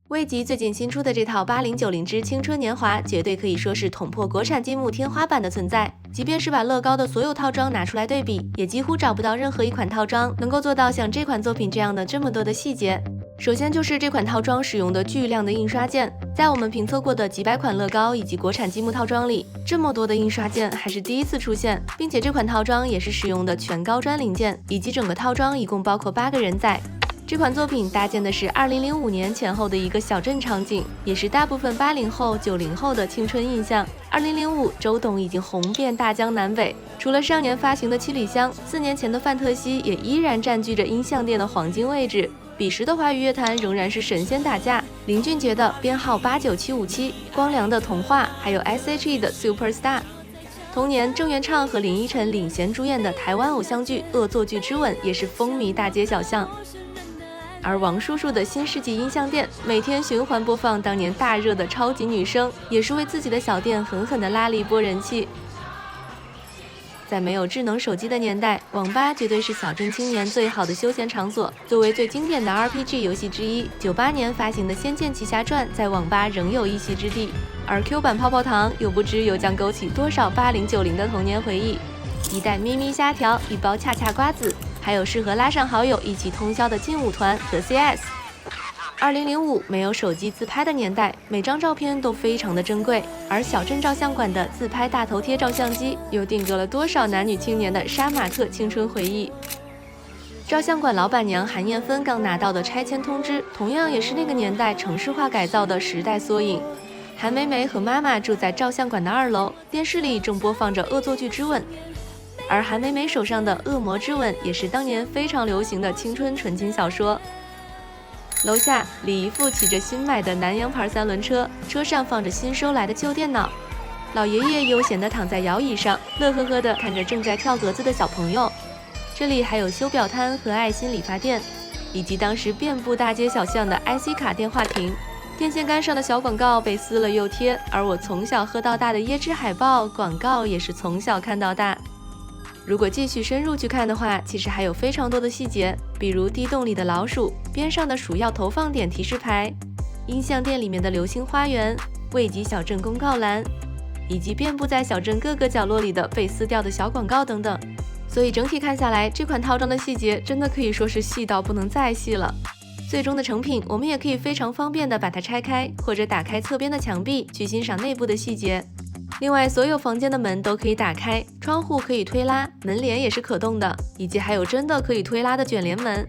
魏吉最近新出的这套8090之青春年华，绝对可以说是捅破国产积木天花板的存在。即便是把乐高的所有套装拿出来对比，也几乎找不到任何一款套装能够做到像这款作品这样的这么多的细节。首先就是这款套装使用的巨量的印刷件，在我们评测过的几百款乐高以及国产积木套装里，这么多的印刷件还是第一次出现，并且这款套装也是使用的全高专零件，以及整个套装一共包括8个人在。这款作品搭建的是2005年前后的一个小镇场景，也是大部分80后、90后的青春印象。2005，周董已经红遍大江南北，除了上年发行的七里香，4年前的范特西也依然占据着音像店的黄金位置。彼时的华语乐坛仍然是神仙打架，林俊杰的编号89757，光良的童话，还有 S.H.E 的 Superstar。同年，郑元畅和林依晨领衔主演的台湾偶像剧《恶作剧之吻》也是风靡大街小巷。而王叔叔的新世纪音像店每天循环播放当年大热的超级女声，也是为自己的小店狠狠地拉了一波人气。在没有智能手机的年代，网吧绝对是小镇青年最好的休闲场所。作为最经典的 RPG 游戏之一，98年发行的《仙剑奇侠传》在网吧仍有一席之地。而 Q 版泡泡糖又不知又将勾起多少8090的童年回忆。一袋咪咪虾条，一包恰恰瓜子，还有适合拉上好友一起通宵的劲舞团和 CS。2005没有手机自拍的年代，每张照片都非常的珍贵，而小镇照相馆的自拍大头贴照相机又定格了多少男女青年的杀马特青春回忆。照相馆老板娘韩艳芬刚拿到的拆迁通知，同样也是那个年代城市化改造的时代缩影。韩梅梅和妈妈住在照相馆的2楼，电视里正播放着《恶作剧之吻》。而韩梅梅手上的《恶魔之吻》也是当年非常流行的青春纯情小说。楼下，李姨父骑着新买的南洋牌3轮车，车上放着新收来的旧电脑。老爷爷悠闲地躺在摇椅上，乐呵呵地看着正在跳格子的小朋友。这里还有修表摊和爱心理发店，以及当时遍布大街小巷的 IC 卡电话亭。电线杆上的小广告被撕了又贴，而我从小喝到大的椰汁海报广告也是从小看到大。如果继续深入去看的话，其实还有非常多的细节，比如地洞里的老鼠，边上的鼠药投放点提示牌，音像店里面的流星花园，魏吉小镇公告栏，以及遍布在小镇各个角落里的被撕掉的小广告等等。所以整体看下来，这款套装的细节真的可以说是细到不能再细了。最终的成品，我们也可以非常方便的把它拆开，或者打开侧边的墙壁去欣赏内部的细节。另外，所有房间的门都可以打开，窗户可以推拉，门帘也是可动的，以及还有真的可以推拉的卷帘门。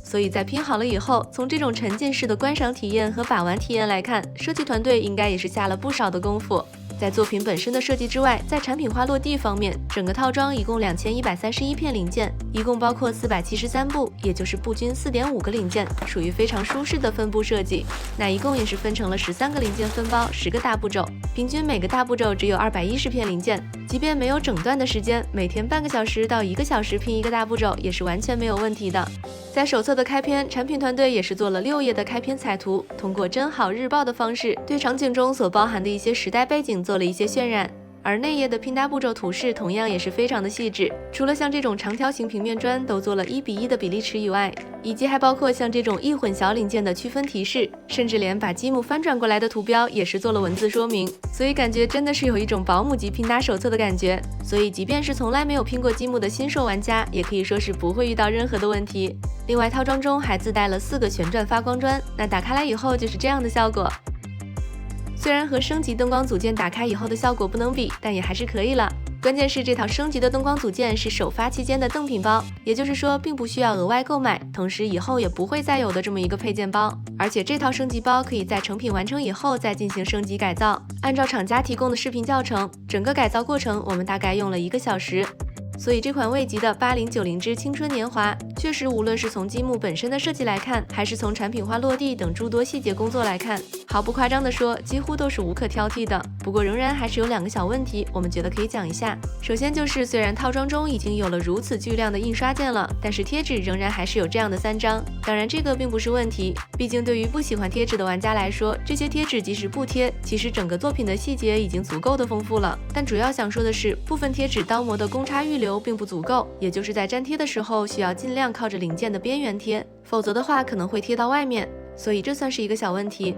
所以在拼好了以后，从这种沉浸式的观赏体验和把玩体验来看，设计团队应该也是下了不少的功夫。在作品本身的设计之外，在产品化落地方面，整个套装一共2131片零件，一共包括473部，也就是部均4.5个零件，属于非常舒适的分布设计。那一共也是分成了13个零件分包，10个大步骤，平均每个大步骤只有210片零件。即便没有整段的时间，每天半个小时到1个小时拼一个大步骤，也是完全没有问题的。在手册的开篇，产品团队也是做了6页的开篇彩图，通过真好日报的方式，对场景中所包含的一些时代背景做了一些渲染。而内页的拼搭步骤图示同样也是非常的细致，除了像这种长条形平面砖都做了1:1的比例尺以外，以及还包括像这种易混小零件的区分提示，甚至连把积木翻转过来的图标也是做了文字说明，所以感觉真的是有一种保姆级拼搭手册的感觉。所以即便是从来没有拼过积木的新手玩家，也可以说是不会遇到任何的问题。另外，套装中还自带了4个旋转发光砖，那打开来以后就是这样的效果。虽然和升级灯光组件打开以后的效果不能比，但也还是可以了。关键是这套升级的灯光组件是首发期间的赠品包，也就是说并不需要额外购买，同时以后也不会再有的这么一个配件包。而且这套升级包可以在成品完成以后再进行升级改造。按照厂家提供的视频教程，整个改造过程我们大概用了1个小时。所以这款魏吉的8090之青春年华，确实无论是从积木本身的设计来看，还是从产品化落地等诸多细节工作来看，毫不夸张地说，几乎都是无可挑剔的。不过仍然还是有2个小问题，我们觉得可以讲一下。首先就是虽然套装中已经有了如此巨量的印刷件了，但是贴纸仍然还是有这样的3张。当然这个并不是问题，毕竟对于不喜欢贴纸的玩家来说，这些贴纸即使不贴，其实整个作品的细节已经足够的丰富了。但主要想说的是，部分贴纸刀模的公差预留并不足够，也就是在粘贴的时候需要尽量靠着零件的边缘贴，否则的话可能会贴到外面。所以这算是一个小问题。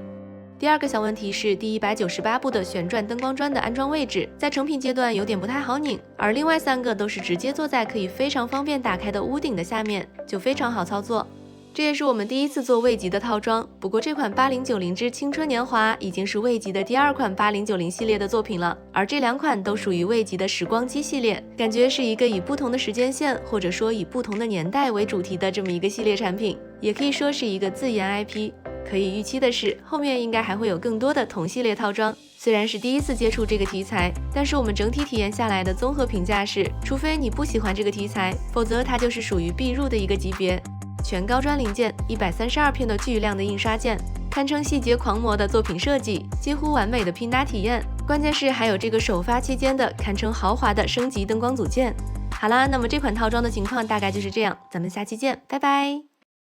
第二个小问题是第198部的旋转灯光砖的安装位置，在成品阶段有点不太好拧，而另外3个都是直接坐在可以非常方便打开的屋顶的下面，就非常好操作。这也是我们第一次做魏吉的套装，不过这款8090之青春年华已经是魏吉的第2款8090系列的作品了，而这2款都属于魏吉的时光机系列，感觉是一个以不同的时间线或者说以不同的年代为主题的这么一个系列产品，也可以说是一个自研 IP。可以预期的是，后面应该还会有更多的同系列套装。虽然是第一次接触这个题材，但是我们整体体验下来的综合评价是，除非你不喜欢这个题材，否则它就是属于必入的一个级别。全高砖零件，132片的巨量的印刷件，堪称细节狂魔的作品设计，几乎完美的拼搭体验。关键是还有这个首发期间的堪称豪华的升级灯光组件。好啦，那么这款套装的情况大概就是这样，咱们下期见，拜拜。